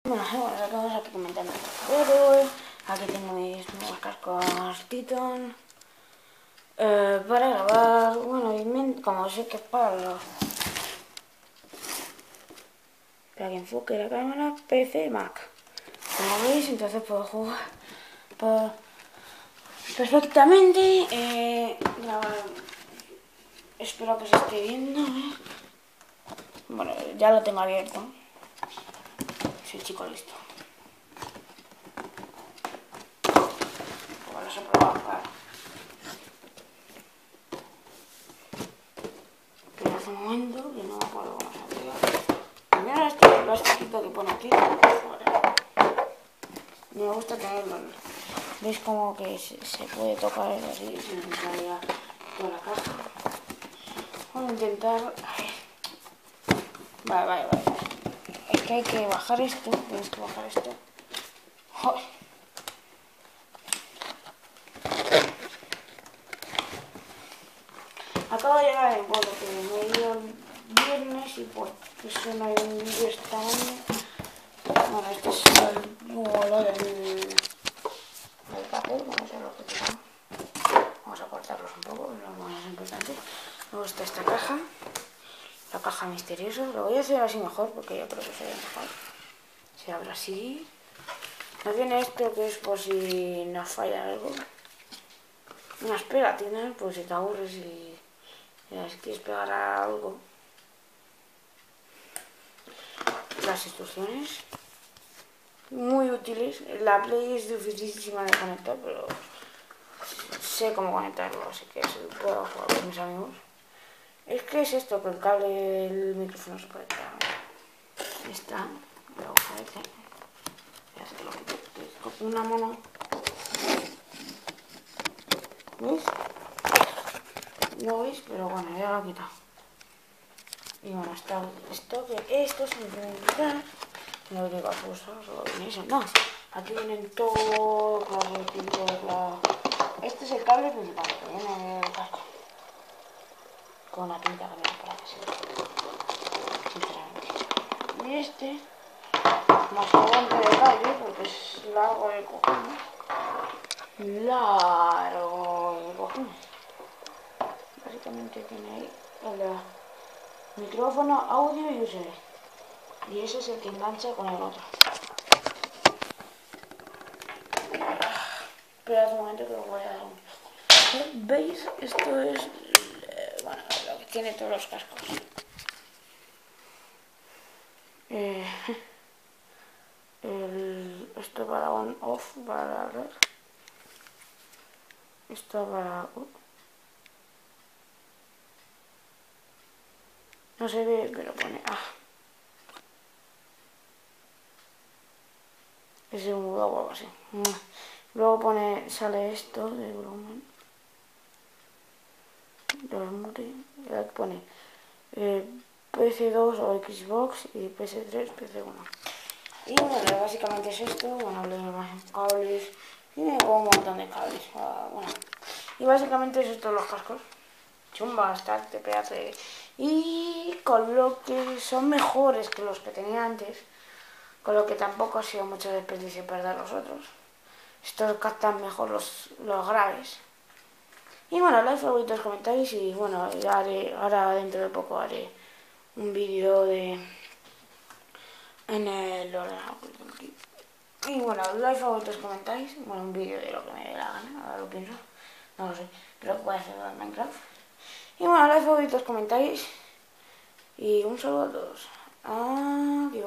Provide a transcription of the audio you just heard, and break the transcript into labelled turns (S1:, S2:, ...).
S1: Bueno, estamos aquí comentando el juego. Aquí tengo mis nuevos cascos Titan para grabar. Bueno, y como sé que para que enfoque la cámara, PC, Mac. Como veis, entonces puedo jugar perfectamente. Grabar. Espero que se esté viendo. Bueno, ya lo tengo abierto. Soy chico listo. Bueno, se prueba, claro. Pero hace un momento que no me acuerdo cómo se hacía. Primero este plastiquito que pone aquí. Me gusta tenerlo. ¿Veis como que se puede tocar así sin necesaria toda la caja? Vamos a intentar. Vale. Es que hay que bajar esto. Tienes que bajar esto. ¡Joder! Acabo de llegar al pueblo que me he ido el viernes y pues eso no hay un vídeo esta mañana. Bueno, este es lo del papel, vamos a lo que tenemos. Vamos a cortarlos un poco, lo más importante. Luego está esta caja, la caja misteriosa. Lo voy a hacer así mejor porque yo creo que se ve mejor. Se abre así. Nos viene esto que es por si nos falla algo. Unas pegatinas, pues si te aburres y si quieres pegar a algo. Las instrucciones. Muy útiles. La Play es dificilísima de conectar, pero sé cómo conectarlo, así que puedo jugar con mis amigos. Es que es esto, que el cable del micrófono se puede pegar. Está, luego parece. Una mono. ¿Veis? No veis, pero bueno, ya lo he quitado. Y bueno, está esto se me puede quitar. No digo solo viene eso. No, aquí vienen todos los recibos. Este es el cable principal que viene del casco. Con la pinta que viene para que se vea. Sinceramente. Y este, más aguante de cable, porque es largo de cojones. Largo de cojones. Básicamente tiene ahí el micrófono, audio y USB. Y ese es el que engancha con el otro. Esperad un momento que lo voy a dar un... ¿Veis? Esto es bueno, lo que tiene todos los cascos. Esto para on off, para ver. Esto para... no se ve, pero pone... es un mudo o algo así. Luego sale esto de volumen. Aquí pone PC2 o Xbox y PS3, PC1. Y bueno, básicamente es esto. Bueno, le más cables. Tiene como un montón de cables. Bueno. Y básicamente eso es todos los cascos. Chumbas, TPAC. Y con lo que son mejores que los que tenía antes. Con lo que tampoco ha sido mucho desperdicio perder los otros. Estos captan mejor los graves. Y bueno, like, favoritos, comentáis y bueno, ya ahora dentro de poco haré un vídeo en el ordenador. Y bueno, like, favoritos, comentáis, bueno, un vídeo de lo que me dé la gana, ahora lo pienso, no lo sé, pero voy a hacerlo en Minecraft. Y bueno, like, favoritos, comentáis y un saludo a todos. Adiós.